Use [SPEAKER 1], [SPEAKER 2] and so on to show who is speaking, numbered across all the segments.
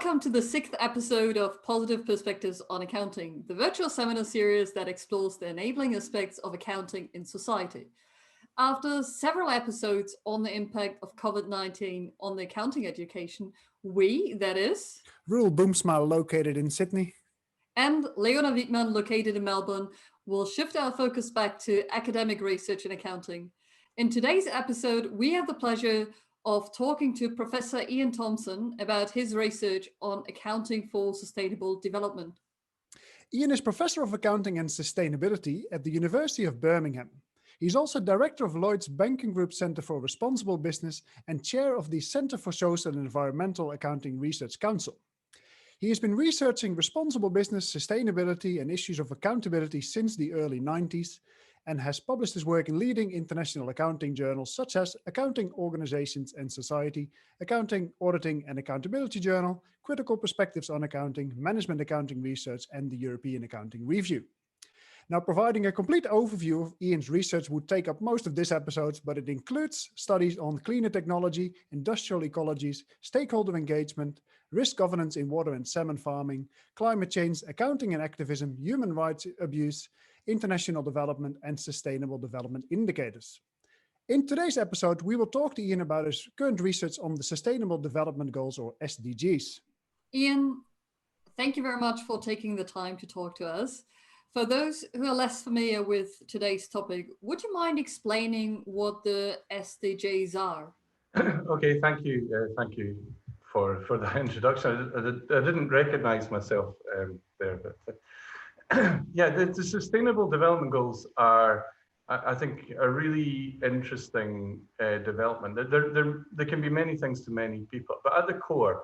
[SPEAKER 1] Welcome to the 6th episode of Positive Perspectives on Accounting, the virtual seminar series that explores the enabling aspects of accounting in society. After several episodes on the impact of COVID-19 on the accounting education, we, that is,
[SPEAKER 2] Roel Boomsma, located in Sydney,
[SPEAKER 1] and Leona Wiegmann, located in Melbourne, will shift our focus back to academic research in accounting. In today's episode, we have the pleasure of talking to Professor Ian Thomson about his research on accounting for sustainable development.
[SPEAKER 2] Ian is Professor of Accounting and Sustainability at the University of Birmingham. He's also Director of Lloyds Banking Group Centre for Responsible Business and Chair of the Centre for Social and Environmental Accounting Research Council. He has been researching responsible business, sustainability and issues of accountability since the early 90s and has published his work in leading international accounting journals such as Accounting Organizations and Society, Accounting, Auditing and Accountability Journal, Critical Perspectives on Accounting, Management Accounting Research and the European Accounting Review. Now, providing a complete overview of Ian's research would take up most of this episode, but it includes studies on cleaner technology, industrial ecologies, stakeholder engagement, risk governance in water and salmon farming, climate change, accounting and activism, human rights abuse, international development, and sustainable development indicators. In today's episode, we will talk to Ian about his current research on the Sustainable Development Goals, or SDGs.
[SPEAKER 1] Ian, thank you very much for taking the time to talk to us. For those who are less familiar with today's topic, would you mind explaining what the SDGs are?
[SPEAKER 3] Okay, thank you for that introduction. I didn't recognize myself there, but yeah, the Sustainable Development Goals are, I think, a really interesting development. There can be many things to many people, but at the core,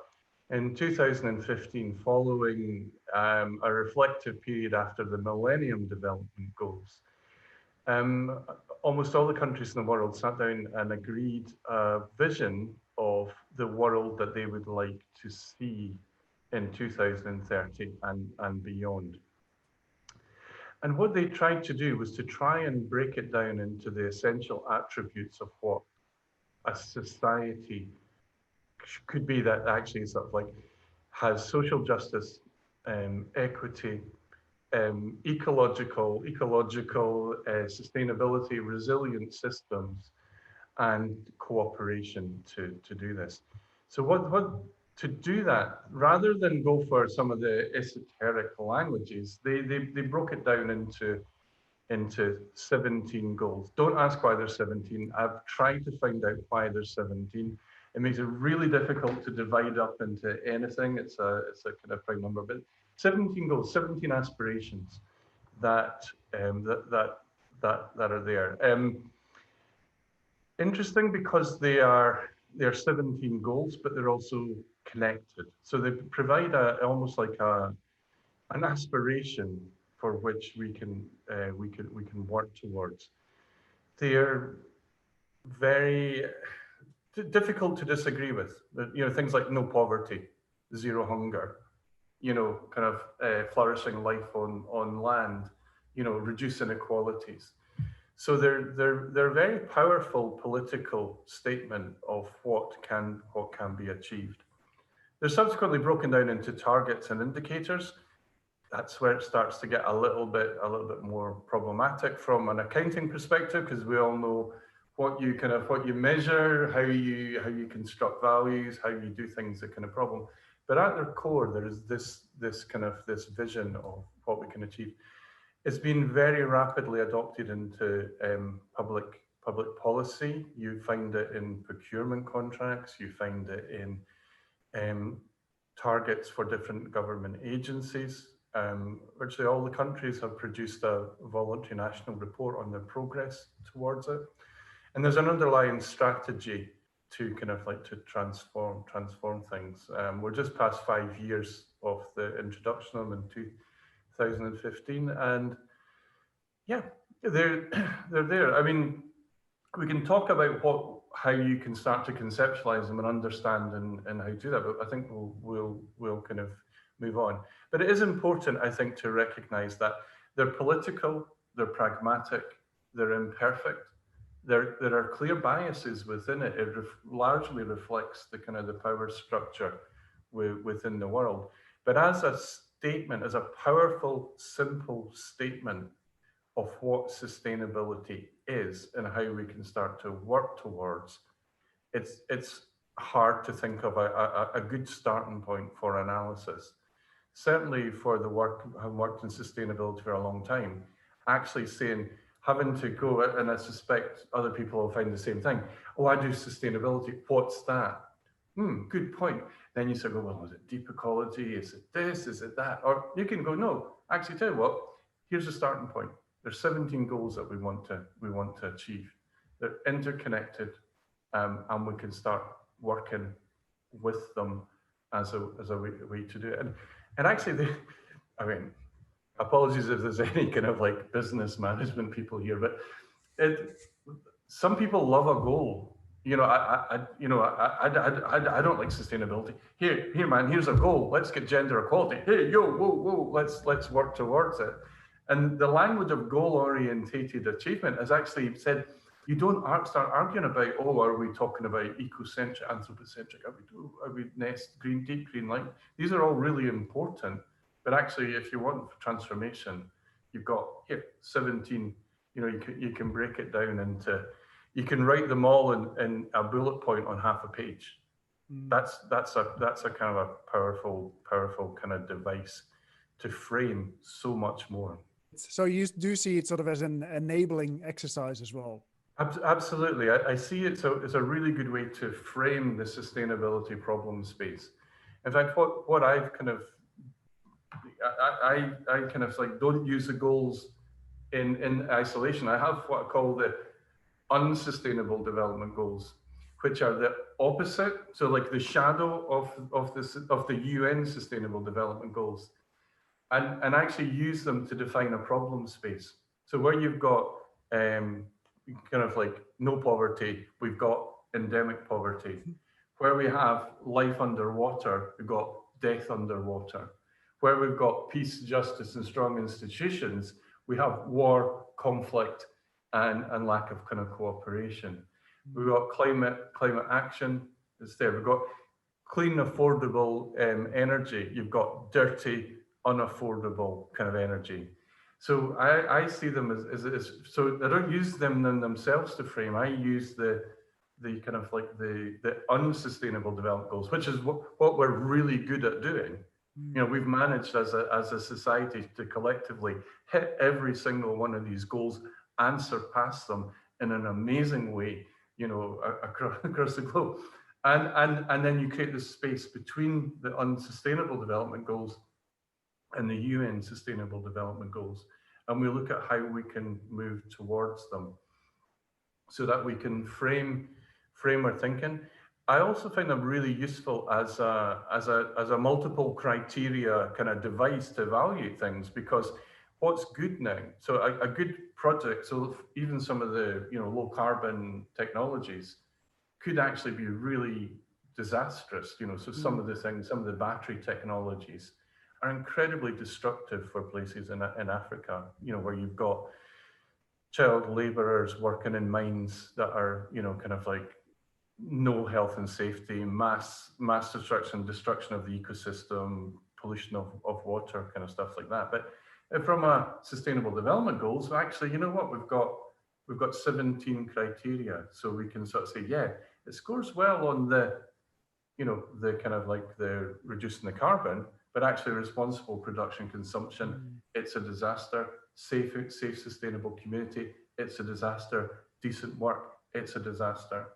[SPEAKER 3] in 2015, following a reflective period after the Millennium Development Goals, almost all the countries in the world sat down and agreed a vision of the world that they would like to see in 2030 and beyond. And what they tried to do was to try and break it down into the essential attributes of what a society could be that actually sort of like has social justice, equity, ecological sustainability, resilient systems, and cooperation to do this. So what to do that, rather than go for some of the esoteric languages, they broke it down into 17 goals. Don't ask why there's 17. I've tried to find out why there's 17. It makes it really difficult to divide up into anything. It's a kind of prime number, but 17 goals, 17 aspirations that are there. Interesting because they're 17 goals, but they're also connected. So they provide almost like an aspiration for which we can work towards. They're very difficult to disagree with. Things like no poverty, zero hunger, kind of flourishing life on land, reduce inequalities. So they're a very powerful political statement of what can be achieved. They're subsequently broken down into targets and indicators. That's where it starts to get a little bit more problematic from an accounting perspective, because we all know what you measure, how you construct values, how you do things, a kind of problem. But at their core, there is this vision of what we can achieve. It's been very rapidly adopted into public policy. You find it in procurement contracts. You find it in targets for different government agencies. Virtually all the countries have produced a voluntary national report on their progress towards it. And there's an underlying strategy to to transform things. We're just past 5 years of the introduction of them in 2015, and yeah, they're there. I mean, we can talk about how you can start to conceptualize them and understand and how to do that, but I think we'll kind of move on. But it is important, I think, to recognize that they're political, they're pragmatic, they're imperfect. There are clear biases within it. It largely reflects the kind of the power structure within the world. But as a statement, as a powerful, simple statement of what sustainability is and how we can start to work towards, it's hard to think of a good starting point for analysis. Certainly for the work, having worked in sustainability for a long time, actually saying, having to go, and I suspect other people will find the same thing. Oh, I do sustainability. What's that? Good point. Then you say, well, is it deep ecology? Is it this? Is it that? Or you can go, no, actually tell you what, here's a starting point. There's 17 goals that we want to achieve. They're interconnected, and we can start working with them as a way to do it. And actually, I mean, apologies if there's any kind of like business management people here, but some people love a goal. You know, I don't like sustainability. Here, man, here's a goal. Let's get gender equality. Hey, yo, whoa, let's work towards it. And the language of goal-orientated achievement has actually said, you don't start arguing about, oh, are we talking about ecocentric, anthropocentric? Are we nest, green, deep green line? These are all really important. But actually, if you want transformation, you've got here 17. You know, you can break it down into, you can write them all in a bullet point on half a page. That's a kind of a powerful kind of device to frame so much more.
[SPEAKER 2] So you do see it sort of as an enabling exercise as well.
[SPEAKER 3] Absolutely. I see it as a really good way to frame the sustainability problem space. In fact, what I've kind of, I kind of like don't use the goals in isolation. I have what I call the unsustainable development goals, which are the opposite. So like the shadow of the UN Sustainable Development Goals, and actually use them to define a problem space. So where you've got kind of like no poverty, we've got endemic poverty. Where we have life underwater, we've got death underwater. Where we've got peace, justice, and strong institutions, we have war, conflict, and lack of kind of cooperation. We've got climate action, it's there. We've got clean, affordable energy. You've got dirty, unaffordable kind of energy. So I see them as so I don't use them themselves to frame. I use the kind of like the unsustainable development goals, which is what we're really good at doing. You know, we've managed as a society to collectively hit every single one of these goals and surpass them in an amazing way, you know, across the globe. And then you create this space between the unsustainable development goals and the UN Sustainable Development Goals. And we look at how we can move towards them so that we can frame our thinking. I also find them really useful as a multiple criteria kind of device to evaluate things, because what's good now? So a good project, so even some of the low carbon technologies could actually be really disastrous. So some of the things, some of the battery technologies are incredibly destructive for places in Africa, where you've got child laborers working in mines that are, kind of like no health and safety, mass destruction of the ecosystem, pollution of water, kind of stuff like that. But from a sustainable development goals, actually, you know what, we've got 17 criteria, so we can sort of say, yeah, it scores well on the kind of like the reducing the carbon, but actually responsible production consumption, it's a disaster. Safe, sustainable community, it's a disaster. Decent work, it's a disaster.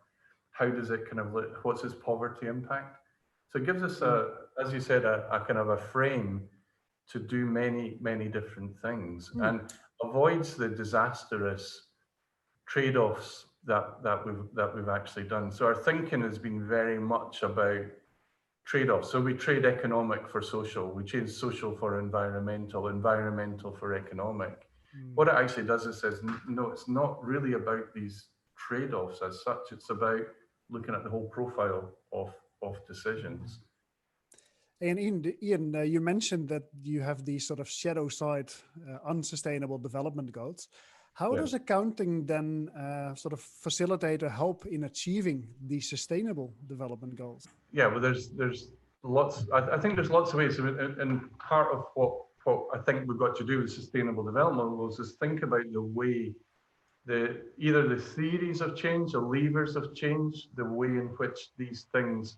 [SPEAKER 3] How does it kind of look? What's its poverty impact? So it gives us as you said, a kind of a frame to do many different things, and avoids the disastrous trade-offs that we've actually done. So our thinking has been very much about trade-offs. So we trade economic for social, we trade social for environmental for economic. What it actually does is says, no, it's not really about these trade-offs as such. It's about looking at the whole profile of decisions.
[SPEAKER 2] And Ian, you mentioned that you have these sort of shadow side unsustainable development goals. How does accounting then sort of facilitate or help in achieving these sustainable development goals?
[SPEAKER 3] Yeah, well, there's I think there's lots of ways. And part of what I think we've got to do with sustainable development goals is think about the way either the theories of change, the levers of change, the way in which these things,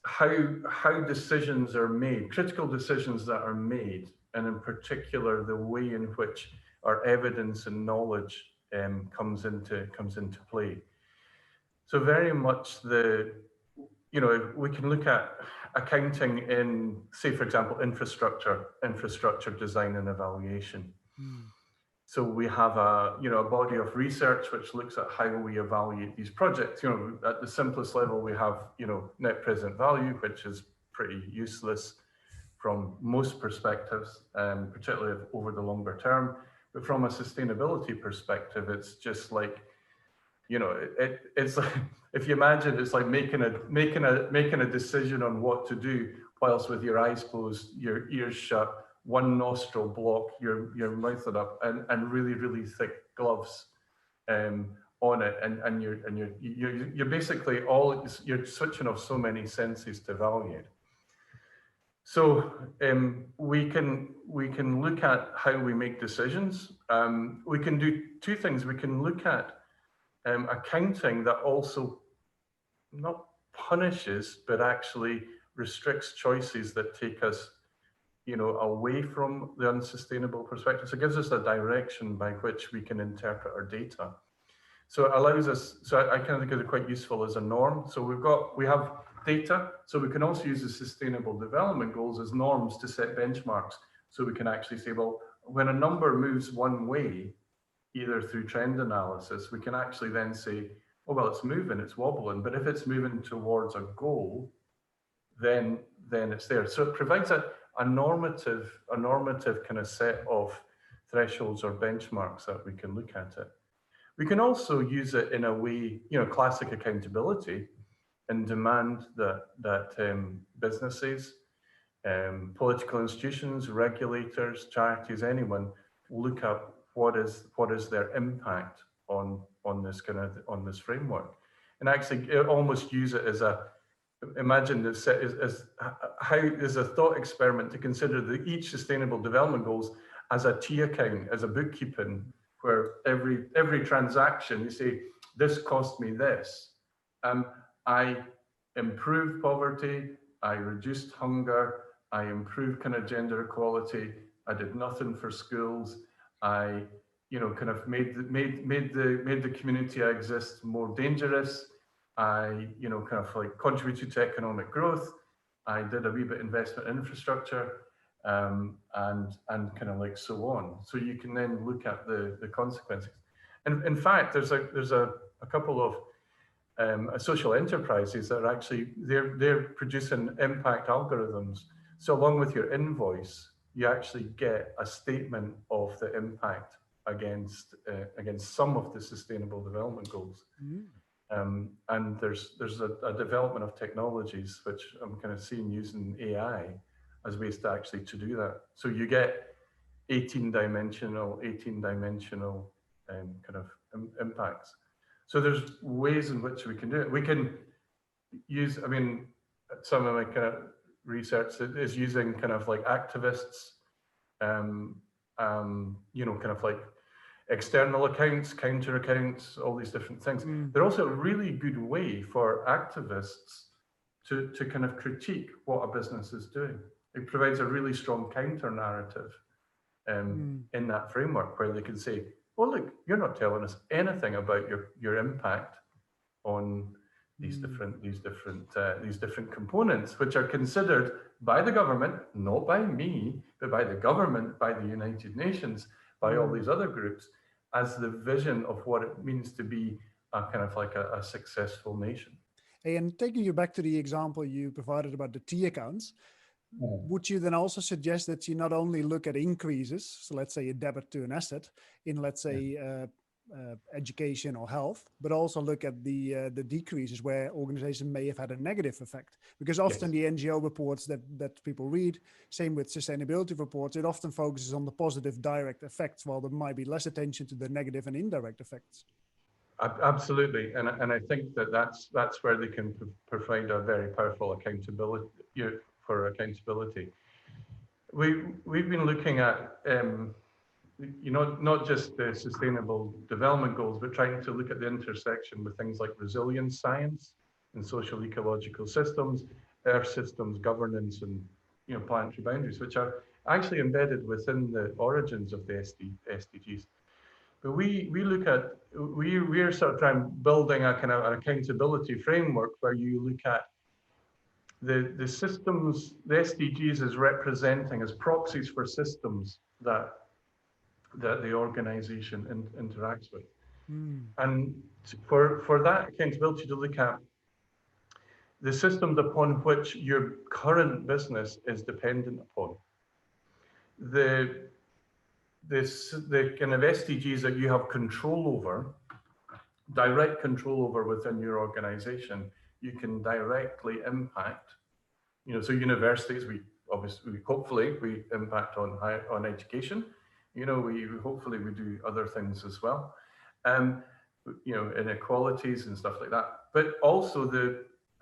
[SPEAKER 3] how decisions are made, critical decisions that are made, and in particular the way in which our evidence and knowledge comes into play. So very much we can look at accounting in, say, for example, infrastructure design and evaluation. So we have a body of research which looks at how we evaluate these projects. At the simplest level, we have, net present value, which is pretty useless from most perspectives, particularly over the longer term. But from a sustainability perspective, it's just like, it's like, if you imagine, it's like making a decision on what to do whilst with your eyes closed, your ears shut, one nostril block, your mouth up, and really, really thick gloves on it, and you're basically you're switching off so many senses to evaluate. So we can look at how we make decisions. We can do two things. We can look at accounting that also not punishes, but actually restricts choices that take us, away from the unsustainable perspective. So it gives us a direction by which we can interpret our data. So it allows us, I kind of think it's quite useful as a norm. So we have data, so we can also use the sustainable development goals as norms to set benchmarks. So we can actually say, well, when a number moves one way, either through trend analysis, we can actually then say, oh, well, it's moving, it's wobbling, but if it's moving towards a goal, then it's there. So it provides a normative kind of set of thresholds or benchmarks that we can look at it. We can also use it in a way, classic accountability, and demand that businesses, political institutions, regulators, charities, anyone look at what is their impact on this framework, and actually almost use it as imagine this as a thought experiment to consider each sustainable development goals as a T account, as a bookkeeping, where every transaction you say, this cost me this. I improved poverty, I reduced hunger, I improved kind of gender equality, I did nothing for schools, I kind of made the community I exist more dangerous, I kind of like contributed to economic growth, I did a wee bit investment in infrastructure, and kind of like so on. So you can then look at the consequences. And in fact, there's a couple of social enterprises that are actually they're producing impact algorithms. So along with your invoice, you actually get a statement of the impact against some of the sustainable development goals. And there's a development of technologies which I'm kind of seeing using AI as ways to actually to do that. So you get 18-dimensional kind of impacts. So there's ways in which we can do it. We can use, some of my kind of research is using kind of like activists, kind of like external accounts, counter accounts, all these different things. They're also a really good way for activists to kind of critique what a business is doing. It provides a really strong counter narrative in that framework where they can say, well, look, you're not telling us anything about your impact on these different components, which are considered by the government, not by me, but by the government, by the United Nations, by all these other groups, as the vision of what it means to be a kind of like a successful nation.
[SPEAKER 2] And taking you back to the example you provided about the T accounts, would you then also suggest that you not only look at increases, so let's say a debit to an asset in, let's say, education or health, but also look at the decreases where organizations may have had a negative effect? Because often the NGO reports that people read, same with sustainability reports, it often focuses on the positive direct effects, while there might be less attention to the negative and indirect effects.
[SPEAKER 3] Absolutely, and I think that's where they can provide a very powerful accountability, for accountability. We've been looking at not just the sustainable development goals, but trying to look at the intersection with things like resilience science and social ecological systems, earth systems, governance, and planetary boundaries, which are actually embedded within the origins of the SDGs. But we're sort of trying building a kind of an accountability framework where you look at the systems, the SDGs is representing as proxies for systems that the organization interacts with. And for that accountability to look at the systems upon which your current business is dependent upon, the kind of SDGs that you have control over, direct control over within your organization, you can directly impact. So universities, we hopefully we impact on education. Hopefully we do other things as well. Inequalities and stuff like that. But also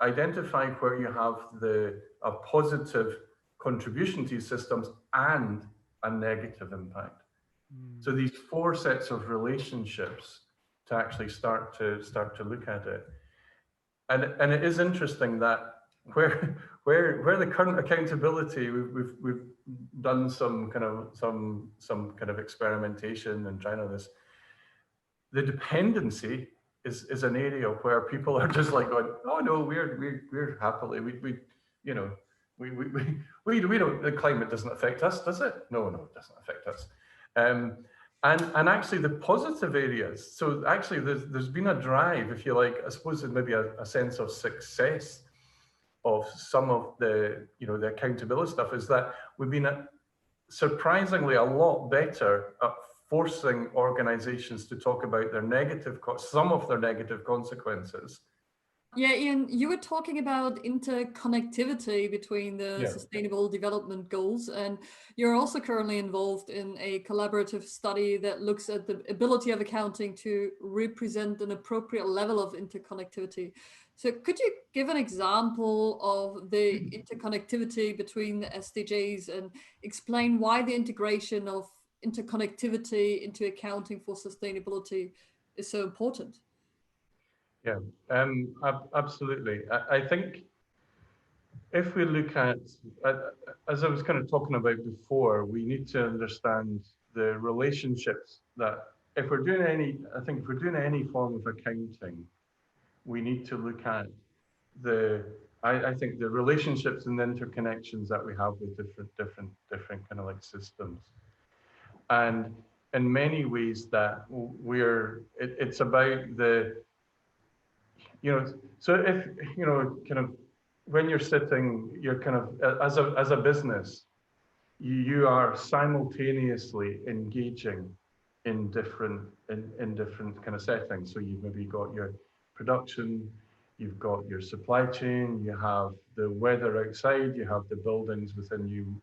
[SPEAKER 3] identify where you have a positive contribution to these systems and a negative impact. So these 4 sets of relationships to actually start to look at it. And it is interesting that where the current accountability, we've done some kind of experimentation and trying this. The dependency is an area where people are just like going, oh no, we're happily we don't, the climate doesn't affect us, does it? No, it doesn't affect us. And actually the positive areas, so actually there's been a drive, if you like, I suppose there's maybe a sense of success of some of the the accountability stuff, is that we've been surprisingly a lot better at forcing organizations to talk about some of their negative consequences.
[SPEAKER 1] Yeah, Ian, you were talking about interconnectivity between the Sustainable Development Goals, and you're also currently involved in a collaborative study that looks at the ability of accounting to represent an appropriate level of interconnectivity. So could you give an example of the interconnectivity between the SDGs and explain why the integration of interconnectivity into accounting for sustainability is so important?
[SPEAKER 3] Yeah, absolutely. I think if we look at, as I was kind of talking about before, we need to understand the relationships that if we're doing any form of accounting, we need to look at I think the relationships and the interconnections that we have with different kind of like systems. And in many ways that it's about so if, kind of when you're sitting, you're kind of, as a business, you are simultaneously engaging in different kind of settings. So you've maybe got your production, you've got your supply chain, you have the weather outside, you have the buildings within you.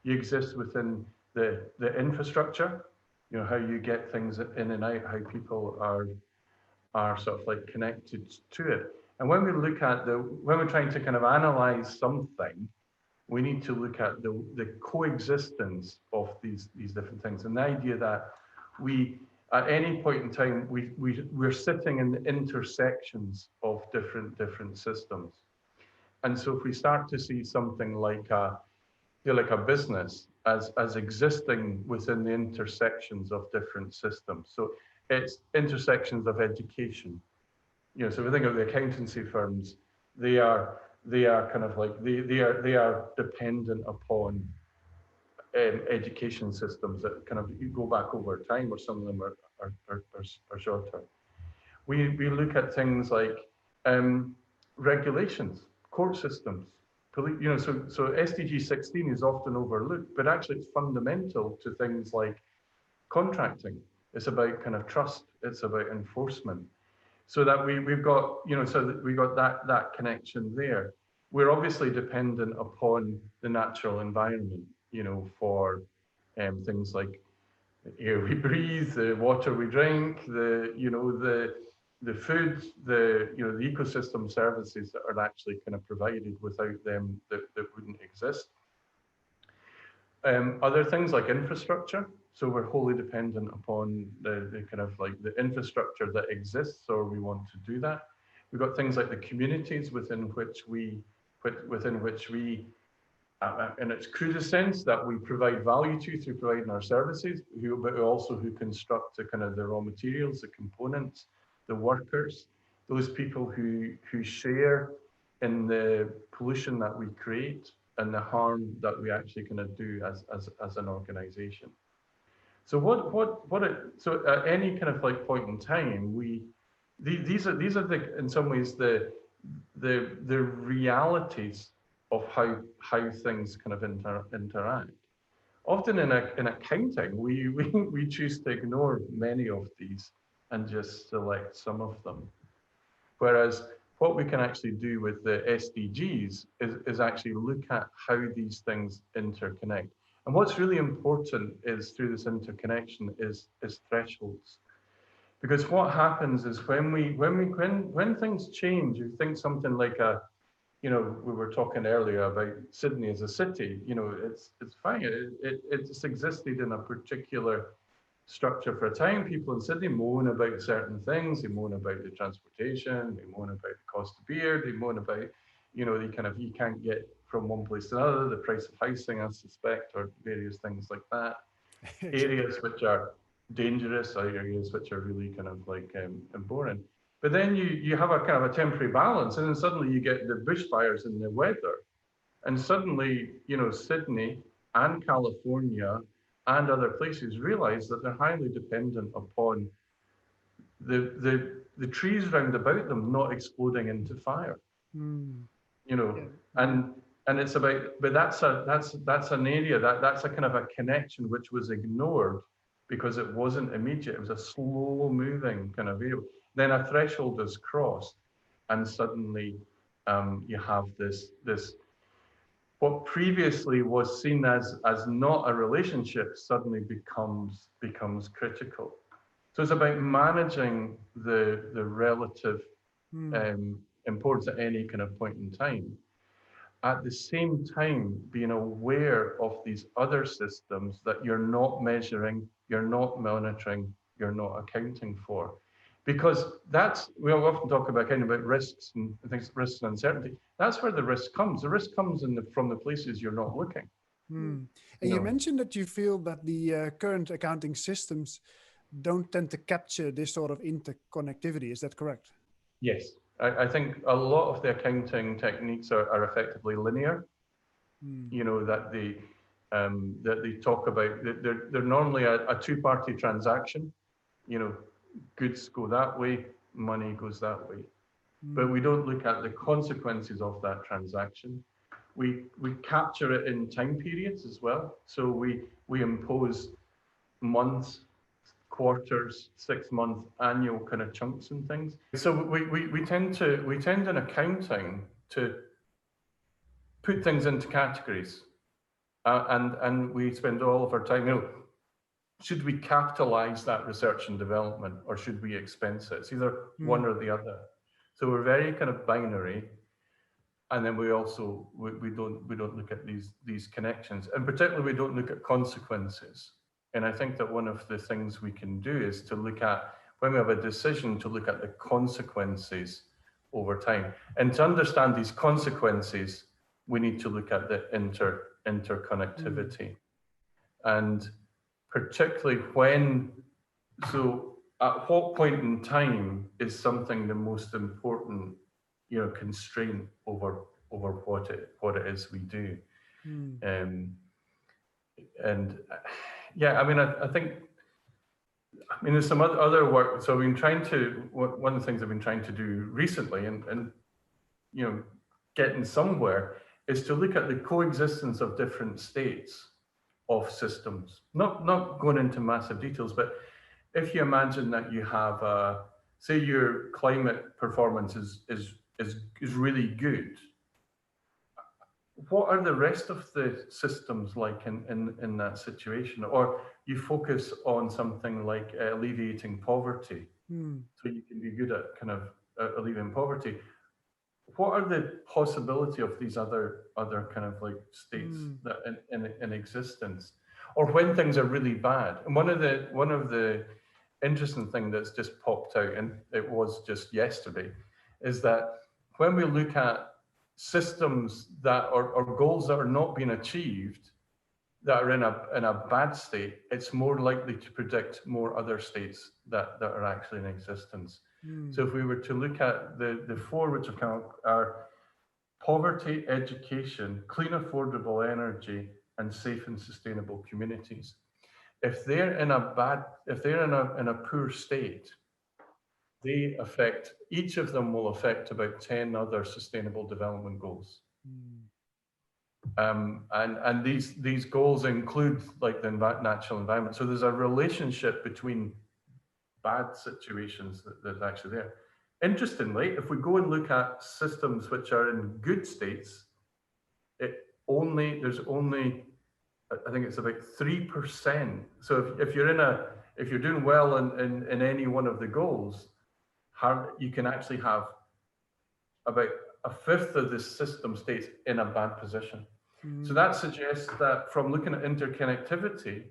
[SPEAKER 3] You exist within the infrastructure, how you get things in and out, how people are sort of like connected to it. And when we look at when we're trying to kind of analyze something, we need to look at the coexistence of these different things. And the idea that we, at any point in time, we're sitting in the intersections of different systems. And so if we start to see something like a business as existing within the intersections of different systems. So it's intersections of education. So we think of the accountancy firms, they are kind of like, they are dependent upon education systems that kind of go back over time, or some of them are shorter. We look at things like regulations, court systems, so SDG 16 is often overlooked, but actually it's fundamental to things like contracting. It's about kind of trust. It's about enforcement. So that we've got, so that we got that connection there. We're obviously dependent upon the natural environment, for things like the air we breathe, the water we drink, the the food, the the ecosystem services that are actually kind of provided without them that wouldn't exist. Other things like infrastructure. So we're wholly dependent upon the kind of like the infrastructure that exists, or we want to do that. We've got things like the communities within which we, in its crudest sense, that we provide value to through providing our services, but also who construct the kind of the raw materials, the components, the workers, those people who share in the pollution that we create and the harm that we actually kind of do as an organization. So so at any kind of like point in time, these are the, in some ways, the realities of how things kind of interact. Often in accounting, we choose to ignore many of these and just select some of them. Whereas what we can actually do with the SDGs is actually look at how these things interconnect. And what's really important is through this interconnection is thresholds. Because what happens is when things change, you think something like we were talking earlier about Sydney as a city, it's fine. It's existed in a particular structure for a time. People in Sydney moan about certain things. They moan about the transportation. They moan about the cost of beer. They moan about, you can't get from one place to another, the price of housing, I suspect, or various things like that. Areas which are dangerous, areas which are really kind of like boring. But then you have a kind of a temporary balance, and then suddenly you get the bushfires and the weather, and suddenly Sydney and California and other places realize that they're highly dependent upon the trees round about them not exploding into fire. And it's about, but that's an area that's a kind of a connection which was ignored because it wasn't immediate. It was a slow moving kind of area. Then a threshold is crossed, and suddenly you have this what previously was seen as not a relationship suddenly becomes critical. So it's about managing the relative importance at any kind of point in time. At the same time, being aware of these other systems that you're not measuring, you're not monitoring, you're not accounting for. Because we'll often talk about risks and things, risks and uncertainty. That's where the risk comes. The risk comes from the places you're not looking.
[SPEAKER 2] And you mentioned that you feel that the current accounting systems don't tend to capture this sort of interconnectivity. Is that correct?
[SPEAKER 3] Yes. I think a lot of the accounting techniques are effectively linear. That they talk about. They're normally a two-party transaction. Goods go that way, money goes that way. But we don't look at the consequences of that transaction. We capture it in time periods as well. So we impose months, quarters, 6-month, annual kind of chunks and things. So we tend in accounting to put things into categories, and we spend all of our time. Should we capitalize that research and development, or should we expense it? It's either one or the other. So we're very kind of binary, and then we also we don't look at these connections, and particularly we don't look at consequences. And I think that one of the things we can do is to look at, when we have a decision, to look at the consequences over time. And to understand these consequences, we need to look at the interconnectivity. And particularly at what point in time is something the most important, constraint over what it is we do. I think there's some other work. So I've been one of the things I've been trying to do recently and getting somewhere is to look at the coexistence of different states of systems. Not going into massive details, but if you imagine that you have say your climate performance is really good, what are the rest of the systems like in that situation? Or you focus on something like alleviating poverty, So you can be good at kind of alleviating poverty. What are the possibility of these other kind of like states that in existence, or when things are really bad? And one of the interesting thing that's just popped out, and it was just yesterday, is that when we look at systems that or goals that are not being achieved, that are in a bad state, it's more likely to predict more other states that are actually in existence. So if we were to look at the four, which are poverty, education, clean, affordable energy, and safe and sustainable communities. If they're in a poor state, each of them will affect about 10 other sustainable development goals. And these goals include like the natural environment. So there's a relationship between bad situations that's actually there. Interestingly, if we go and look at systems which are in good states, there's only I think it's about 3%. So if you're doing well in any one of the goals, you can actually have about a fifth of the system states in a bad position. So that suggests that from looking at interconnectivity,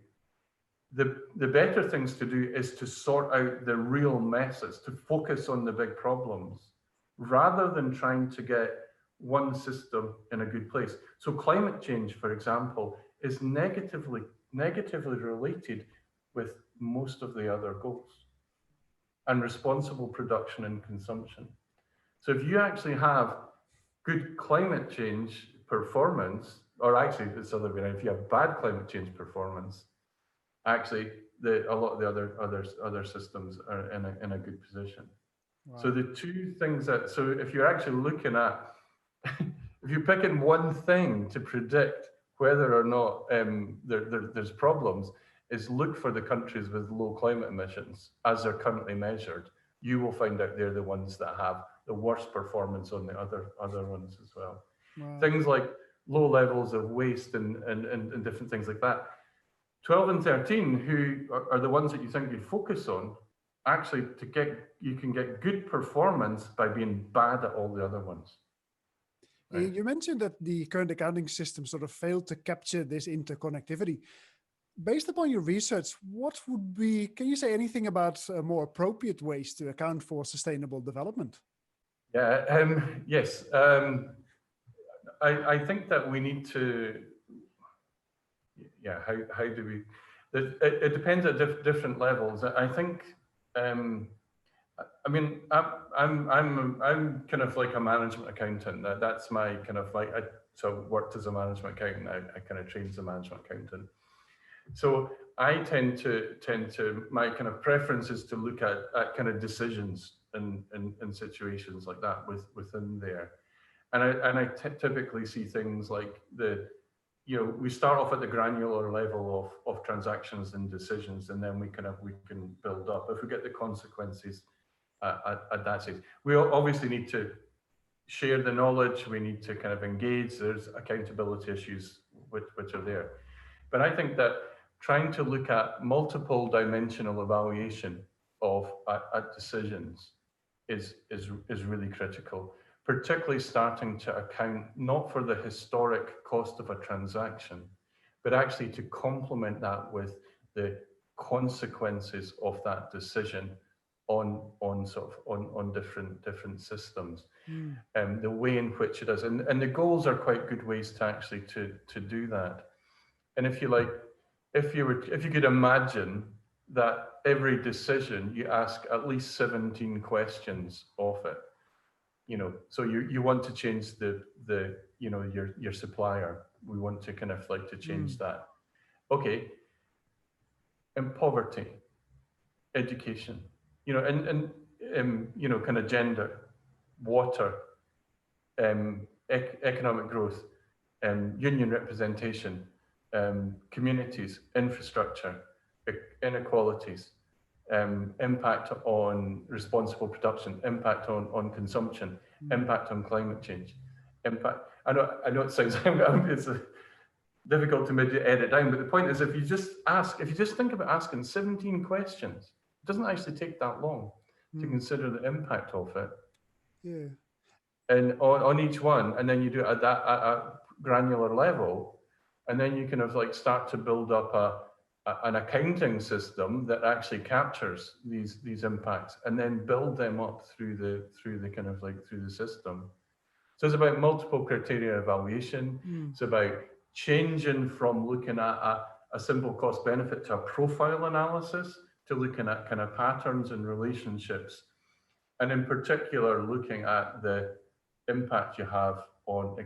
[SPEAKER 3] the better things to do is to sort out the real messes, to focus on the big problems, rather than trying to get one system in a good place. So climate change, for example, is negatively related with most of the other goals, and responsible production and consumption. So if you actually have good climate change performance, or actually it's the other way around, if you have bad climate change performance, actually a lot of the other systems are in a good position. Wow. So the two things so if you're actually looking at, if you're picking one thing to predict whether or not there's problems, is look for the countries with low climate emissions as they're currently measured. You will find out they're the ones that have the worst performance on the other ones as well. Wow. Things like low levels of waste and different things like that. 12 and 13, who are the ones that you think you'd focus on, actually you can get good performance by being bad at all the other ones. Right.
[SPEAKER 2] You mentioned that the current accounting system sort of failed to capture this interconnectivity. Based upon your research, can you say anything about more appropriate ways to account for sustainable development?
[SPEAKER 3] Yeah, yes. I think that we need to, how do we, it depends at different levels. I think, I mean, I'm kind of like a management accountant. That's my kind of like, so worked as a management accountant. I kind of trained as a management accountant. So I tend to my kind of preference is to look at kind of decisions in situations like that within there. And I typically see things like we start off at the granular level of transactions and decisions, and then we can build up. If we get the consequences at that stage, we obviously need to share the knowledge. We need to kind of engage. There's accountability issues which are there, but I think that trying to look at multiple dimensional evaluation of decisions is really critical. Particularly starting to account not for the historic cost of a transaction, but actually to complement that with the consequences of that decision on different systems, and the way in which it is, and the goals are quite good ways to actually to do that. And if you like, if you could imagine that every decision you ask at least 17 questions of it. So you want to change your supplier. We want to kind of like to change that. Okay. And poverty, education, and kind of gender, water, economic growth, union representation, communities, infrastructure, inequalities, impact on responsible production, impact on consumption, impact on climate change, impact. I know it sounds it's difficult to maybe edit down, but the point is, if you just think about asking 17 questions, it doesn't actually take that long. to consider the impact of it,
[SPEAKER 2] Yeah.
[SPEAKER 3] and on each one, and then you do it at a granular level, and then you kind of like start to build up an accounting system that actually captures these impacts, and then build them up through the kind of like through the system. So it's about multiple criteria evaluation. It's about changing from looking at a simple cost benefit to a profile analysis, to looking at kind of patterns and relationships, and in particular looking at the impact you have on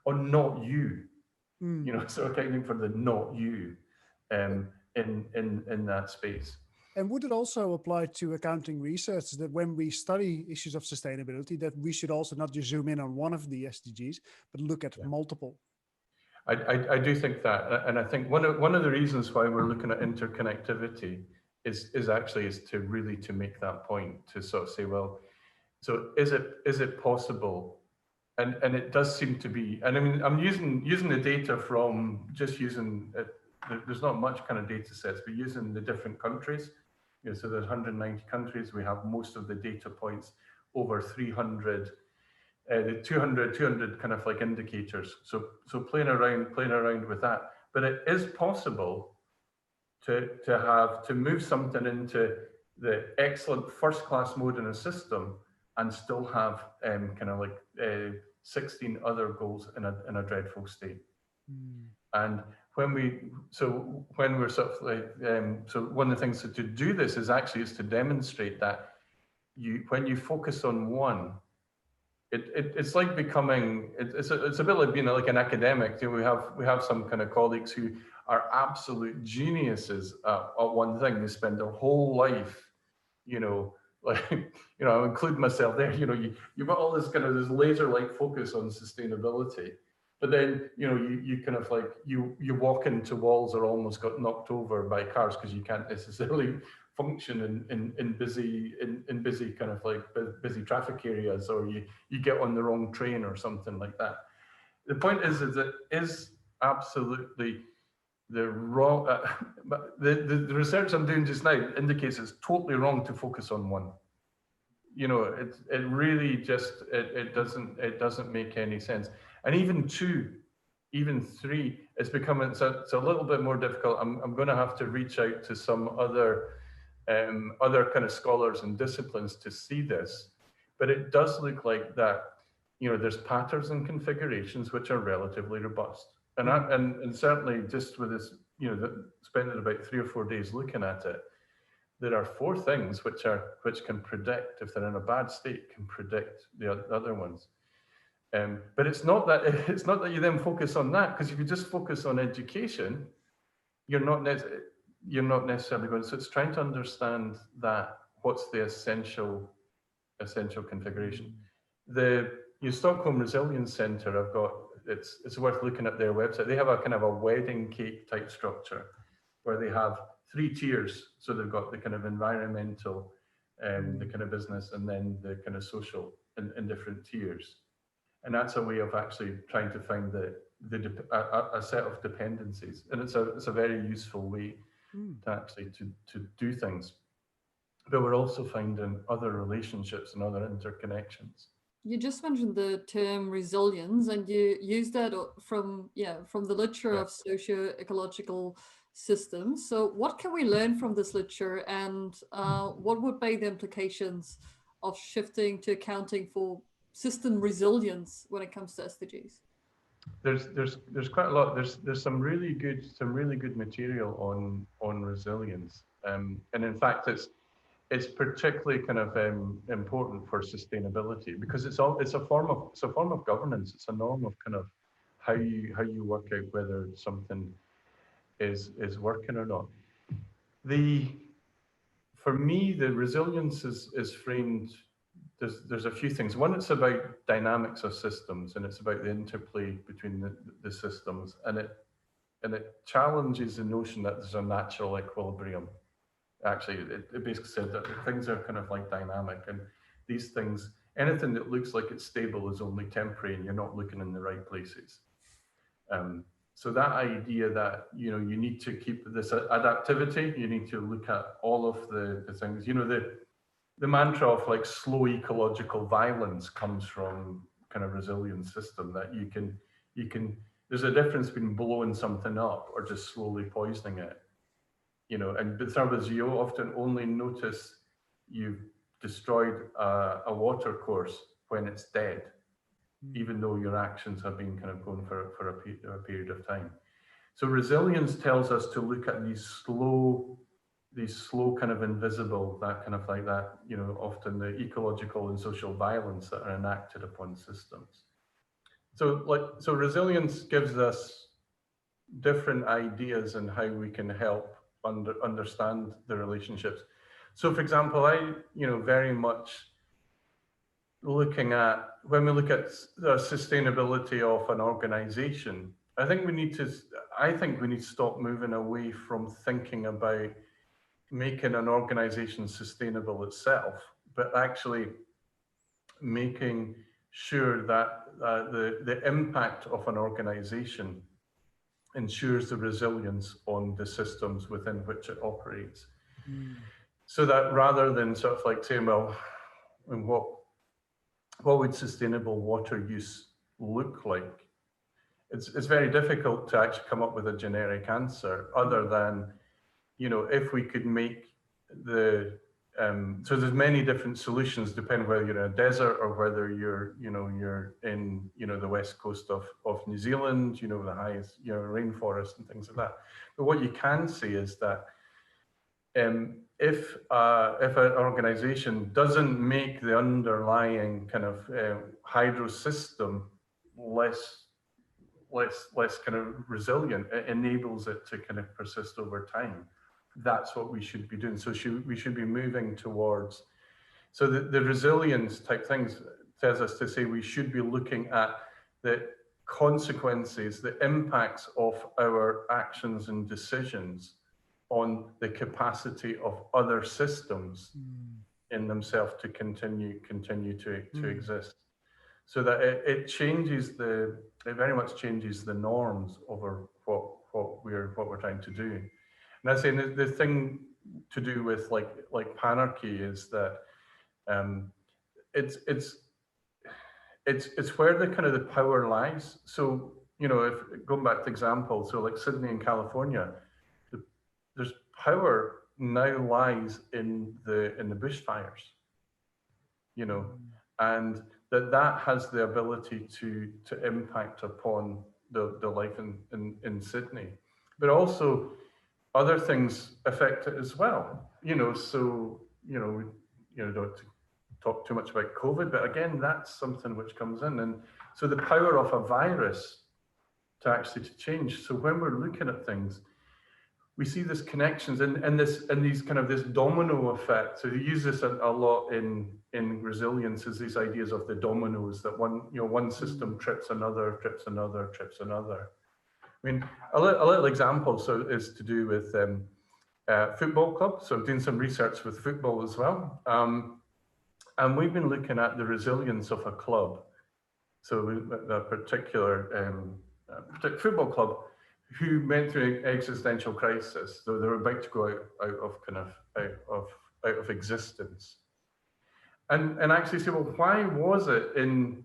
[SPEAKER 3] on not you, you know, so accounting for the not you in that space.
[SPEAKER 2] And would it also apply to accounting research, that when we study issues of sustainability, that we should also not just zoom in on one of the SDGs, but look at multiple?
[SPEAKER 3] I do think that, and I think one of the reasons why we're looking at interconnectivity is to really to make that point, to sort of say, well, so is it possible? And it does seem to be, and I mean, I'm using the data from just using it, there's not much kind of data sets, but using the different countries. You know, so there's 190 countries. We have most of the data points, over 300, the 200 kind of like indicators. So playing around with that. But it is possible to move something into the excellent first class mode in a system and still have kind of like 16 other goals in a dreadful state. And when we're sort of like, so one of the things to do this is to demonstrate that when you focus on one, it's like becoming, it's a bit like being like an academic. You know, we have some kind of colleagues who are absolute geniuses at one thing. They spend their whole life, you know, like, you know, I include myself there. You know, you've got all this kind of this laser-like focus on sustainability, but then, you know, you kind of like you walk into walls or almost got knocked over by cars because you can't necessarily function in busy kind of like busy traffic areas, or you get on the wrong train or something like that. The point is that is absolutely the wrong. The research I'm doing just now indicates it's totally wrong to focus on one. You know, it really just it doesn't make any sense. And even two, even three, it's a little bit more difficult. I'm going to have to reach out to some other kind of scholars and disciplines to see this, but it does look like that. You know, there's patterns and configurations which are relatively robust, and certainly just with this, you know, spending about 3 or 4 days looking at it, there are 4 things which can predict, if they're in a bad state, can predict the other ones. But it's not that you then focus on that, because if you just focus on education, you're not necessarily going. So it's trying to understand that what's the essential configuration. The Stockholm Resilience Centre, it's worth looking at their website. They have a kind of a wedding cake type structure where they have 3 tiers. So they've got the kind of environmental, the kind of business, and then the kind of social in different tiers. And that's a way of actually trying to find a set of dependencies. And it's a very useful way to actually to do things. But we're also finding other relationships and other interconnections.
[SPEAKER 1] You just mentioned the term resilience, and you used that from the literature of socio-ecological systems. So what can we learn from this literature, and what would be the implications of shifting to accounting for system resilience when it comes to SDGs?
[SPEAKER 3] There's quite a lot. There's some really good material on resilience, and in fact it's particularly kind of important for sustainability, because it's a form of governance. It's a norm of kind of how you work out whether something is working or not. For me, the resilience is framed. There's a few things. One, it's about dynamics of systems, and it's about the interplay between the systems, and it challenges the notion that there's a natural equilibrium. Actually, it basically said that things are kind of like dynamic, and these things, anything that looks like it's stable is only temporary, and you're not looking in the right places. So that idea that, you know, you need to keep this adaptivity, you need to look at all of the things, you know, the mantra of like slow ecological violence comes from kind of resilient system, that you can, there's a difference between blowing something up or just slowly poisoning it, you know. And the thing is, you often only notice you've destroyed a water course when it's dead, even though your actions have been kind of going for a period of time. So resilience tells us to look at these slow kind of invisible, that kind of like that, you know, often the ecological and social violence that are enacted upon systems. So resilience gives us different ideas on how we can help understand the relationships. So for example, I, you know, very much looking at, when we look at the sustainability of an organization, I think we need to stop moving away from thinking about making an organization sustainable itself, but actually making sure that the impact of an organization ensures the resilience on the systems within which it operates. So that rather than sort of like saying, well, and what would sustainable water use look like? It's very difficult to actually come up with a generic answer other than, you know, if we could make the, so there's many different solutions depending whether you're in a desert or whether you're, you know, you're in, you know, the west coast of New Zealand, you know, the highest, you know, rainforest and things like that. But what you can say is that if an organization doesn't make the underlying kind of hydro system less kind of resilient, it enables it to kind of persist over time. That's what we should be doing. So we should be moving towards, so the resilience type things tells us to say we should be looking at the consequences, the impacts of our actions and decisions on the capacity of other systems in themselves to continue to exist. So that it very much changes the norms over what we're trying to do. And I say the thing to do with like panarchy is that it's where the kind of the power lies. So, you know, if going back to the example, so like Sydney and California, there's power now lies in the bushfires, you know, and that has the ability to impact upon the life in Sydney, but also other things affect it as well, you know. So you know don't talk too much about COVID, but again, that's something which comes in, and so the power of a virus to change. So when we're looking at things, we see this connections and these kind of this domino effect. So you use this a lot in resilience, is these ideas of the dominoes, that one system trips another. I mean, a little example is to do with football club. So I'm doing some research with football as well, and we've been looking at the resilience of a club. So a particular football club who went through an existential crisis, so they were about to go out of existence, and actually say, well, why was it in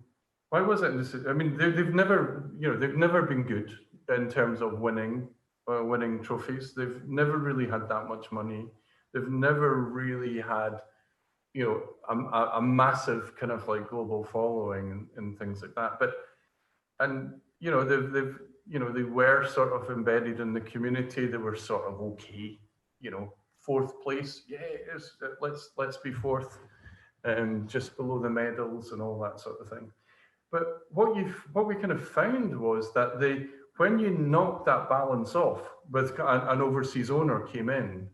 [SPEAKER 3] this? I mean, they've never been good in terms of winning trophies. They've never really had that much money. They've never really had, you know, a massive kind of like global following and things like that. And you know, they've you know, they were sort of embedded in the community. They were sort of okay, you know, fourth place. Yeah, let's be fourth, just below the medals and all that sort of thing. But what we kind of found was that when you knocked that balance off with an overseas owner came in,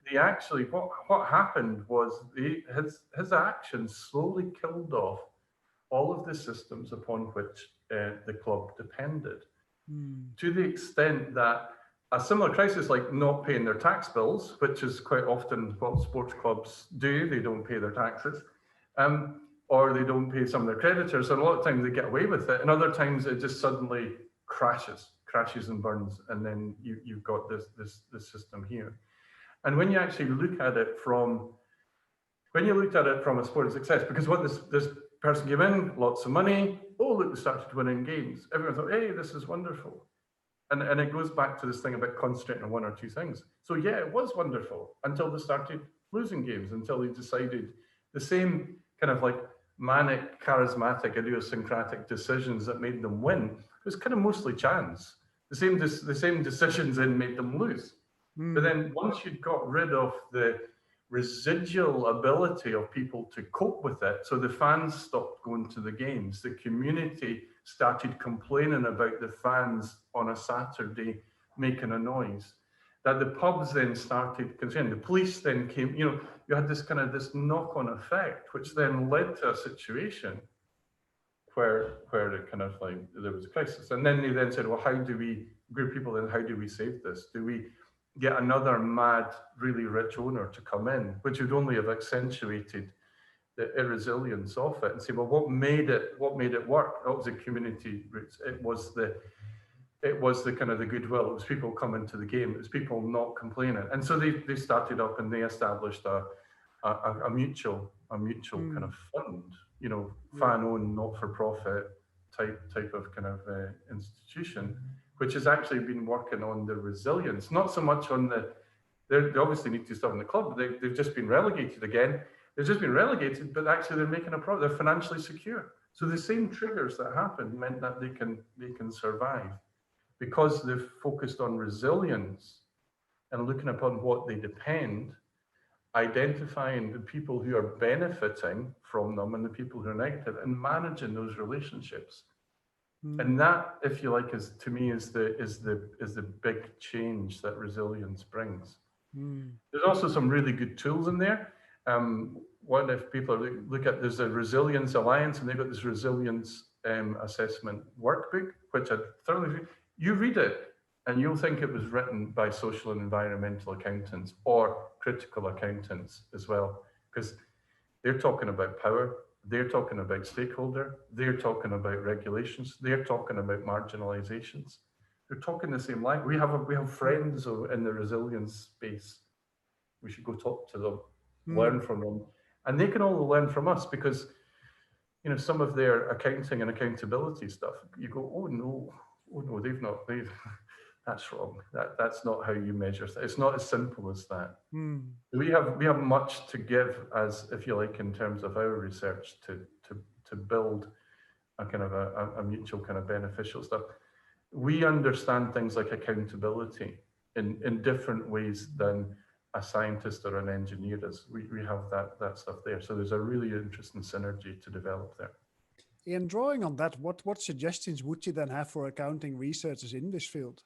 [SPEAKER 3] they actually, what happened was his actions slowly killed off all of the systems upon which the club depended. To the extent that a similar crisis, like not paying their tax bills, which is quite often what sports clubs do, they don't pay their taxes, or they don't pay some of their creditors, and a lot of times they get away with it, and other times it just suddenly crashes crashes and burns, and then you've got this system here. And when you actually look at it from, when you looked at it from a sport of success, because what this person came in, lots of money, oh look, they started winning games. Everyone thought, hey, this is wonderful. And it goes back to this thing about concentrating on one or two things. So yeah, it was wonderful until they started losing games, until they decided the same kind of like manic, charismatic, idiosyncratic decisions that made them win. It was kind of mostly chance. The same decisions then made them lose. But then once you got rid of the residual ability of people to cope with it, so the fans stopped going to the games, the community started complaining about the fans on a Saturday making a noise, that the pubs then started concerned, the police then came, you had this kind of this knock-on effect, which then led to a situation where it kind of like, there was a crisis. And then they then said, well, how do we save this? Do we get another mad, really rich owner to come in, which would only have accentuated the irresilience of it, and say, well, what made it work? It was the community roots. It was the kind of the goodwill. It was people coming to the game. It was people not complaining. And so they started up and they established a mutual kind of fund, fan-owned, not-for-profit type of kind of institution, which has actually been working on the resilience, not so much on they obviously need to stop in the club, but they've just been relegated again. They've just been relegated, but actually they're making a profit. They're financially secure. So the same triggers that happened meant that they can survive because they've focused on resilience and looking upon what they depend, identifying the people who are benefiting from them and the people who are negative, and managing those relationships. And that, if you like, is to me is the big change that resilience brings. There's also some really good tools in there. What if people look at, there's a Resilience Alliance, and they've got this resilience assessment workbook, which I thoroughly, you read it and you'll think it was written by social and environmental accountants or critical accountants as well, because they're talking about power, they're talking about stakeholder, they're talking about regulations, they're talking about marginalizations. They're talking the same language. We have friends in the resilience space. We should go talk to them, learn from them, and they can all learn from us, because some of their accounting and accountability stuff, you go, oh no, they've that's wrong. That's not how you measure that. It's not as simple as that. We have much to give, as if you like, in terms of our research to build a kind of a mutual kind of beneficial stuff. We understand things like accountability in different ways than a scientist or an engineer does. We have that stuff there. So there's a really interesting synergy to develop there.
[SPEAKER 2] In drawing on that, what suggestions would you then have for accounting researchers in this field?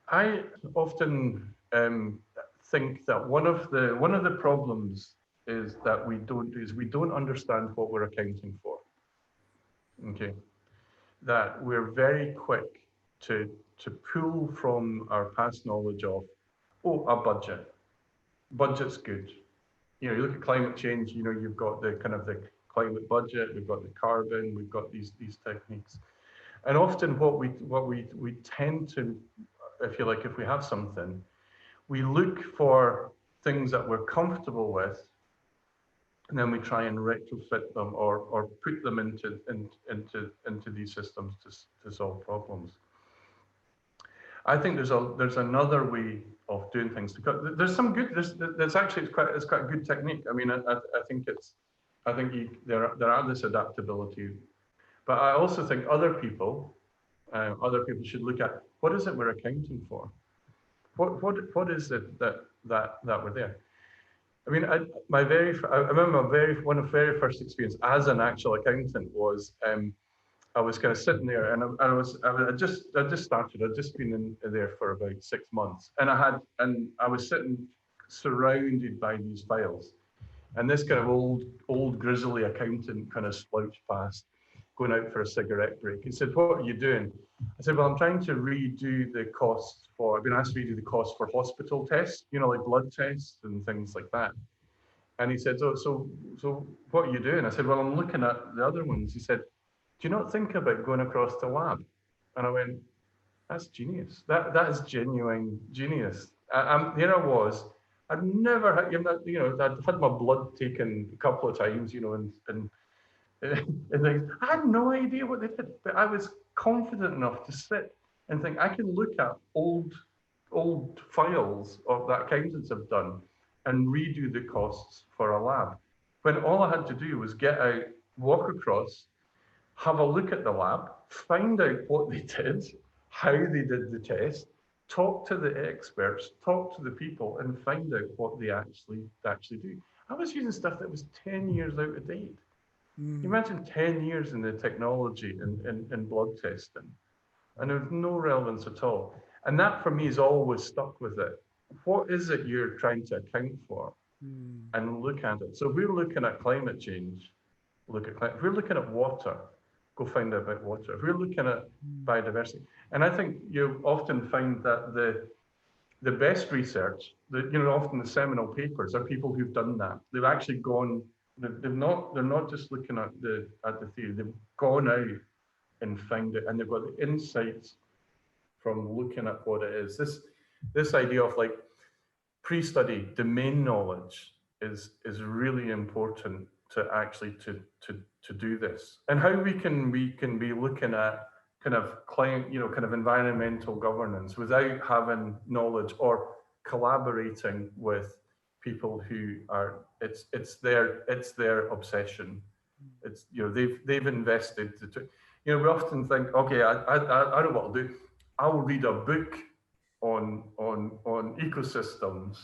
[SPEAKER 3] I often think that one of the problems is that we don't understand what we're accounting for. Okay, that we're very quick to pull from our past knowledge of, oh, a budget. Budget's good. You look at climate change. You've got the kind of the climate budget. We've got the carbon. We've got these techniques, and often what we tend to, if you like, if we have something, we look for things that we're comfortable with, and then we try and retrofit them or put them into these systems to solve problems. I think there's another way of doing things. There's some good. There's actually it's quite a good technique. I mean, I think there are this adaptability, but I also think other people should look at, what is it we're accounting for? What is it that we're there? I mean, I remember one of the very first experience as an actual accountant was I was kind of sitting there, and I just started. I'd just been in there for about 6 months, and I was sitting surrounded by these files, and this kind of old grizzly accountant kind of slouched past, going out for a cigarette break. He said, "What are you doing?" I said, "Well, I'm trying to redo the costs for. I've been asked to redo the costs for hospital tests, like blood tests and things like that." And he said, "So what are you doing?" I said, "Well, I'm looking at the other ones." He said, "Do you not think about going across to lab?" And I went, that's genius. That is genuine genius. There I was. I'd never had, I'd had my blood taken a couple of times, and things. I had no idea what they did, but I was confident enough to sit and think I can look at old files of that accountants have done and redo the costs for a lab. When all I had to do was get out, walk across, have a look at the lab, find out what they did, how they did the test, talk to the experts, talk to the people, and find out what they actually do. I was using stuff that was 10 years out of date. You imagine 10 years in the technology in blood testing, and there's no relevance at all. And that for me is always stuck with it. What is it you're trying to account for? And look at it. So if we're looking at climate change, if we're looking at water, go find out about water. If we're looking at biodiversity, and I think you often find that the best research, often the seminal papers are people who've done that. They've actually gone. They're not just looking at the theory. They've gone out and found it, and they've got the insights from looking at what it is. This idea of like pre-study domain knowledge is really important to actually to do this, and how we can be looking at kind of environmental governance without having knowledge or collaborating with people who are it's their obsession. It's they've invested we often think, okay, I know what I'll do. I'll read a book on ecosystems,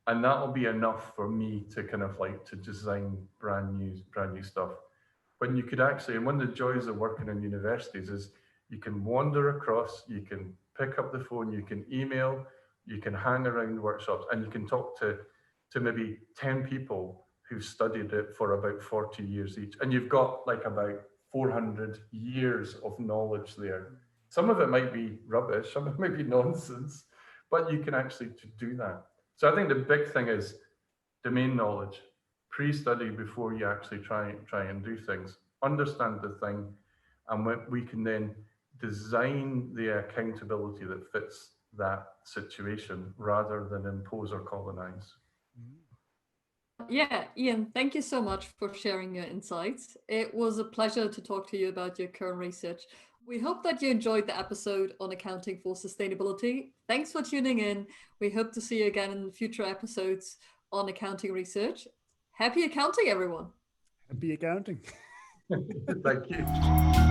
[SPEAKER 3] and that'll be enough for me to kind of like to design brand new stuff. When you could actually, and one of the joys of working in universities is you can wander across, you can pick up the phone, you can email, you can hang around workshops, and you can talk to maybe 10 people who've studied it for about 40 years each. And you've got like about 400 years of knowledge there. Some of it might be rubbish, some of it might be nonsense, but you can actually do that. So I think the big thing is domain knowledge, pre-study before you actually try and do things, understand the thing, and we can then design the accountability that fits that situation rather than impose or colonize.
[SPEAKER 1] Yeah, Ian, thank you so much for sharing your insights. It was a pleasure to talk to you about your current research. We hope that you enjoyed the episode on accounting for sustainability. Thanks for tuning in. We hope to see you again in future episodes on accounting research. Happy accounting, everyone.
[SPEAKER 2] Happy accounting.
[SPEAKER 3] Thank you.